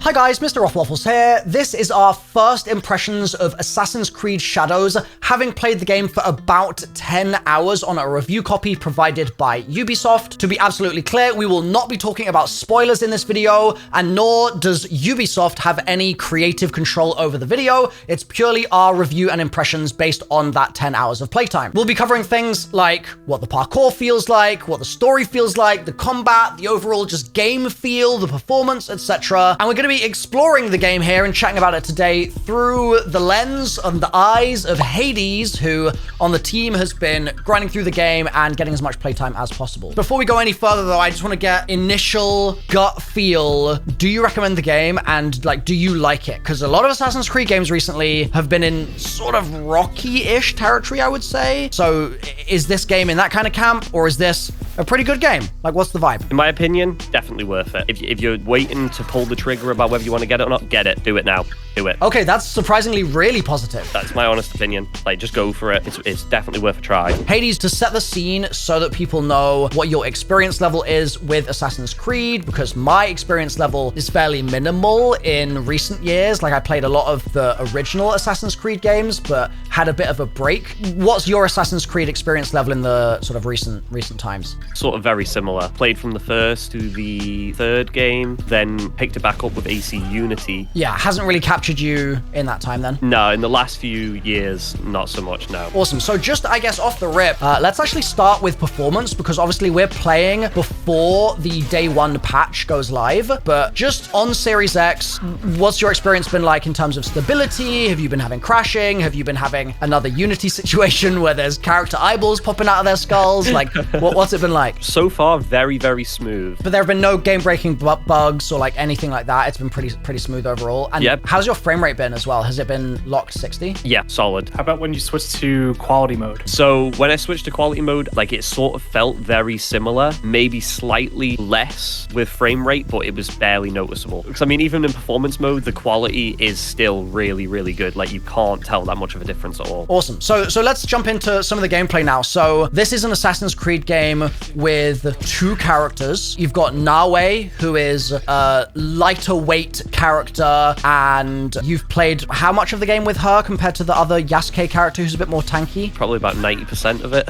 Hi guys, MrRoflWaffles here. This is our first impressions of Assassin's Creed Shadows, having played the game for about 10 hours on a review copy provided by Ubisoft. To be absolutely clear, we will not be talking about spoilers in this video, and nor does Ubisoft have any creative control over the video. It's purely our review and impressions based on that 10 hours of playtime. We'll be covering things like what the parkour feels like, what the story feels like, the combat, the overall just game feel, the performance, etc. And we're going to be exploring the game here and chatting about it today through the lens and the eyes of Hades, who on the team has been grinding through the game and getting as much playtime as possible. Before we go any further though, I just want to get initial gut feel. Do you recommend the game, and do you like it? Because a lot of Assassin's Creed games recently have been in sort of rocky-ish territory, I would say. So is this game in that kind of camp, or is this a pretty good game? What's the vibe? In my opinion, definitely worth it. If you're waiting to pull the trigger about whether you want to get it or not, get it. Do it now. Do it. Okay, that's surprisingly really positive. That's my honest opinion. Just go for it. It's definitely worth a try. Hades, to set the scene so that people know what your experience level is with Assassin's Creed, because my experience level is fairly minimal in recent years. I played a lot of the original Assassin's Creed games, but had a bit of a break. What's your Assassin's Creed experience level in the sort of recent times? Sort of very similar. Played from the first to the third game, then picked it back up with AC Unity. Yeah, hasn't really captured you in that time then? No, in the last few years, not so much, no. Awesome. So just, I guess, off the rip, let's actually start with performance, because obviously we're playing before the day one patch goes live. But just on Series X, what's your experience been like in terms of stability? Have you been having crashing? Have you been having another Unity situation where there's character eyeballs popping out of their skulls? What's it been like? So far, very, very smooth. But there have been no game-breaking bugs or anything like that. It's been pretty smooth overall. And yep. How's your frame rate been as well? Has it been locked 60? Yeah, solid. How about when you switch to quality mode? So when I switched to quality mode, it sort of felt very similar, maybe slightly less with frame rate, but it was barely noticeable. Because even in performance mode, the quality is still really, really good. You can't tell that much of a difference at all. Awesome. So let's jump into some of the gameplay now. So this is an Assassin's Creed game with two characters. You've got Nawe, who is a lighter weight character, and you've played how much of the game with her compared to the other Yasuke character who's a bit more tanky? Probably about 90% of it.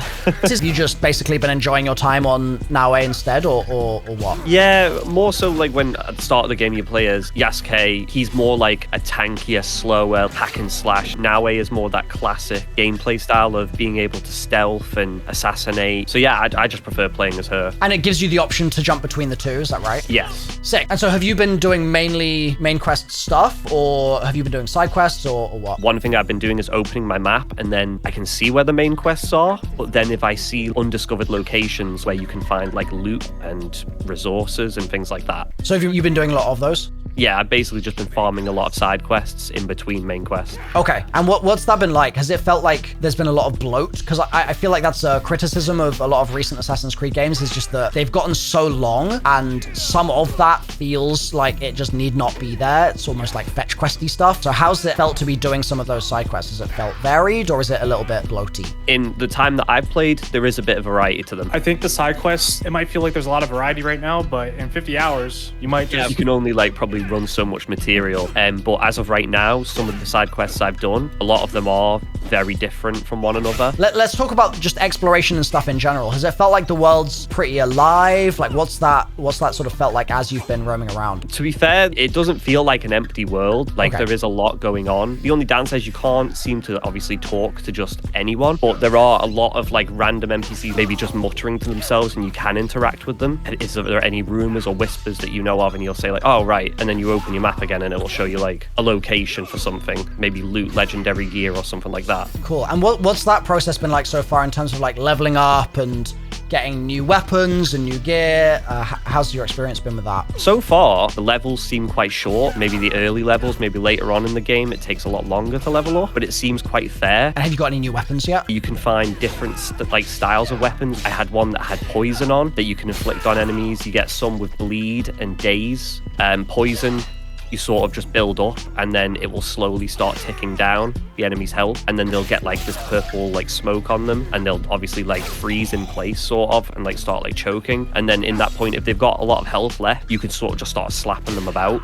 You just basically been enjoying your time on Nawe instead, or what? Yeah, more so when at the start of the game you play as Yasuke, he's more like a tankier, slower hack and slash. Nawe is more that classic gameplay style of being able to stealth and assassinate. So yeah, I just prefer playing as her. And it gives you the option to jump between the two, is that right? Yes. Sick. And so have you been doing mainly main quest stuff, or have you been doing side quests, or what? One thing I've been doing is opening my map, and then I can see where the main quests are, but then if I see undiscovered locations where you can find loot and resources and things like that. So have you been doing a lot of those? Yeah, I've basically just been farming a lot of side quests in between main quests. Okay, and what's that been like? Has it felt like there's been a lot of bloat? Because I feel like that's a criticism of a lot of recent Assassin's Creed games, is just that they've gotten so long, and some of that feels like it just need not be there. It's almost like fetch questy stuff. So how's it felt to be doing some of those side quests? Has it felt varied, or is it a little bit bloaty? In the time that I've played, there is a bit of variety to them. I think the side quests, it might feel like there's a lot of variety right now, but in 50 hours, you might just... Yeah, you can only probably run so much material. But as of right now, some of the side quests I've done, a lot of them are very different from one another. Let's talk about just exploration and stuff in general. Has it felt like the world's pretty alive? What's that sort of felt like as you've been roaming around? To be fair, it doesn't feel like an empty world. Okay. There is a lot going on. The only downside is you can't seem to obviously talk to just anyone, but there are a lot of random NPCs maybe just muttering to themselves, and you can interact with them. Is there any rumors or whispers that you know of, and you'll say oh right, and then you open your map again and it will show you a location for something, maybe loot legendary gear or something like that. Cool. And what's that process been like so far in terms of leveling up and getting new weapons and new gear? How's your experience been with that? So far, the levels seem quite short. Maybe the early levels, maybe later on in the game, it takes a lot longer to level up, but it seems quite fair. And have you got any new weapons yet? You can find different styles of weapons. I had one that had poison on that you can inflict on enemies. You get some with bleed and daze. Poison you sort of just build up, and then it will slowly start ticking down the enemy's health, and then they'll get like this purple like smoke on them, and they'll obviously like freeze in place sort of, and like start like choking. And then in that point, if they've got a lot of health left, you could sort of just start slapping them about.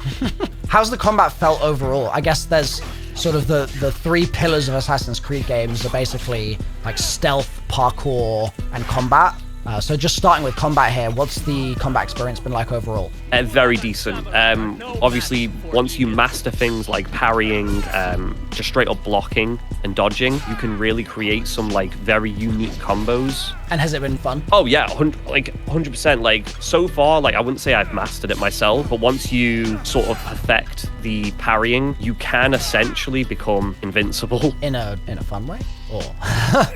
How's the combat felt overall? I guess there's sort of the three pillars of Assassin's Creed games are basically like stealth, parkour, and combat. So just starting with combat here, what's the combat experience been like overall? Very decent. Obviously, once you master things like parrying, just straight up blocking and dodging, you can really create some like very unique combos. And has it been fun? Oh yeah, 100%. Like so far, like I wouldn't say I've mastered it myself, but once you sort of perfect the parrying, you can essentially become invincible. In a fun way? Or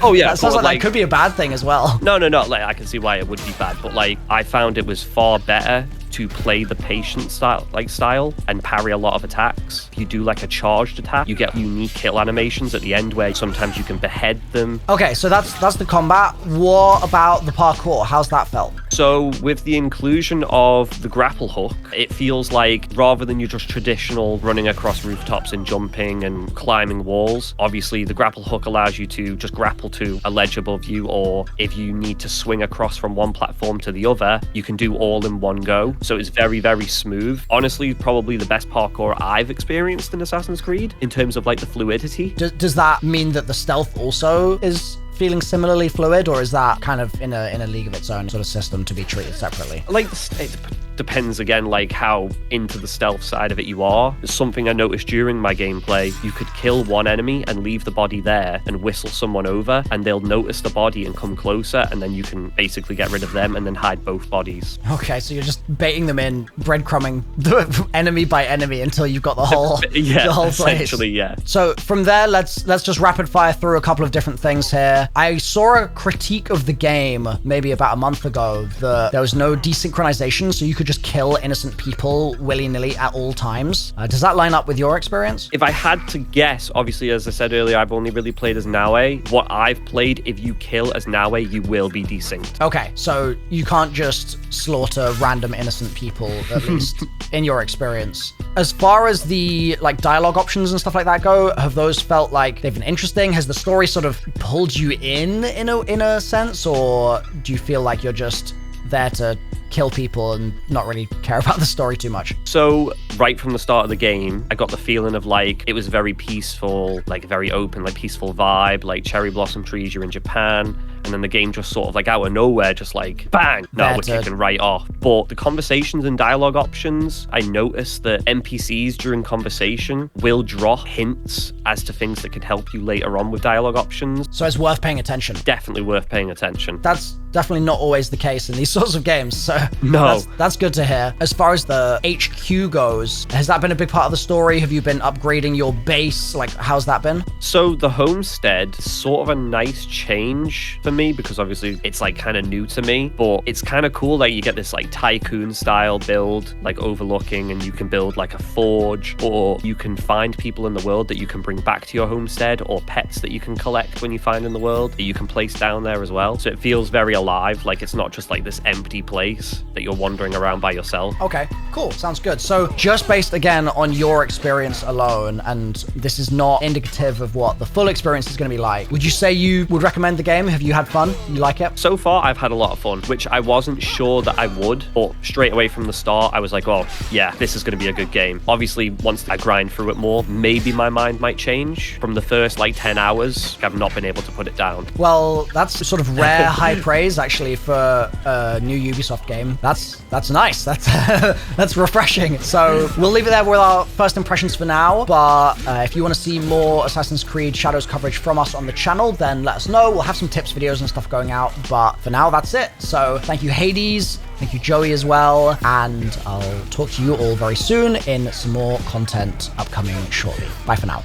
oh yeah, that sounds like that could be a bad thing as well. No. Like I can see why it would be bad, but like I found it was far better to play the patient style and parry a lot of attacks. If you do like a charged attack, you get unique kill animations at the end where sometimes you can behead them. Okay, so that's the combat. What about the parkour? How's that felt? So with the inclusion of the grapple hook, it feels like rather than your just traditional running across rooftops and jumping and climbing walls, obviously the grapple hook allows you to just grapple to a ledge above you, or if you need to swing across from one platform to the other, you can do all in one go. So it's very, very smooth. Honestly, probably the best parkour I've experienced in Assassin's Creed in terms of like the fluidity. Does that mean that the stealth also is feeling similarly fluid, or is that kind of in a league of its own sort of system to be treated separately? Like it depends again, like how into the stealth side of it you are. Something I noticed during my gameplay, you could kill one enemy and leave the body there and whistle someone over, and they'll notice the body and come closer, and then you can basically get rid of them and then hide both bodies. Okay, so you're just baiting them in, breadcrumbing the enemy by enemy until you've got the whole the whole place. Essentially, yeah. So from there, let's just rapid fire through a couple of different things here. I saw a critique of the game maybe about a month ago that there was no desynchronization, so you could just kill innocent people willy-nilly at all times. Does that line up with your experience? If I had to guess, obviously, as I said earlier, I've only really played as Naue. What I've played, if you kill as Naue, you will be desynced. Okay, so you can't just slaughter random innocent people, at least in your experience. As far as the like dialogue options and stuff like that go, have those felt like they've been interesting? Has the story sort of pulled you in a sense, or do you feel like you're just there to kill people and not really care about the story too much? So right from the start of the game, I got the feeling of like it was very peaceful, like very open, like peaceful vibe, like cherry blossom trees, you're in Japan. And then the game just sort of like out of nowhere, just like bang, no, we're kicking right off. But the conversations and dialogue options, I noticed that NPCs during conversation will drop hints as to things that could help you later on with dialogue options. So it's worth paying attention. Definitely worth paying attention. That's definitely not always the case in these sorts of games, so no, that's good to hear. As far as the HQ goes, has that been a big part of the story? Have you been upgrading your base? Like, how's that been? So the homestead is sort of a nice change for me, because obviously it's like kind of new to me, but it's kind of cool. Like you get this like tycoon style build, like overlooking, and you can build like a forge, or you can find people in the world that you can bring back to your homestead, or pets that you can collect when you find in the world that you can place down there as well. So it feels very alive. Like it's not just like this empty place that you're wandering around by yourself. Okay, cool. Sounds good. So just based again on your experience alone, and this is not indicative of what the full experience is going to be like, would you say you would recommend the game? Have you had fun? You like it? So far, I've had a lot of fun, which I wasn't sure that I would, but straight away from the start, I was like, oh, yeah, this is going to be a good game. Obviously, once I grind through it more, maybe my mind might change. From the first, like, 10 hours, I've not been able to put it down. Well, that's sort of rare high praise, actually, for a new Ubisoft game. That's nice. That's that's refreshing. So we'll leave it there with our first impressions for now, but if you want to see more Assassin's Creed Shadows coverage from us on the channel, then let us know. We'll have some tips videos and stuff going out, but for now, that's it. So thank you, Hades. Thank you, Joey, as well. And I'll talk to you all very soon in some more content upcoming shortly. Bye for now.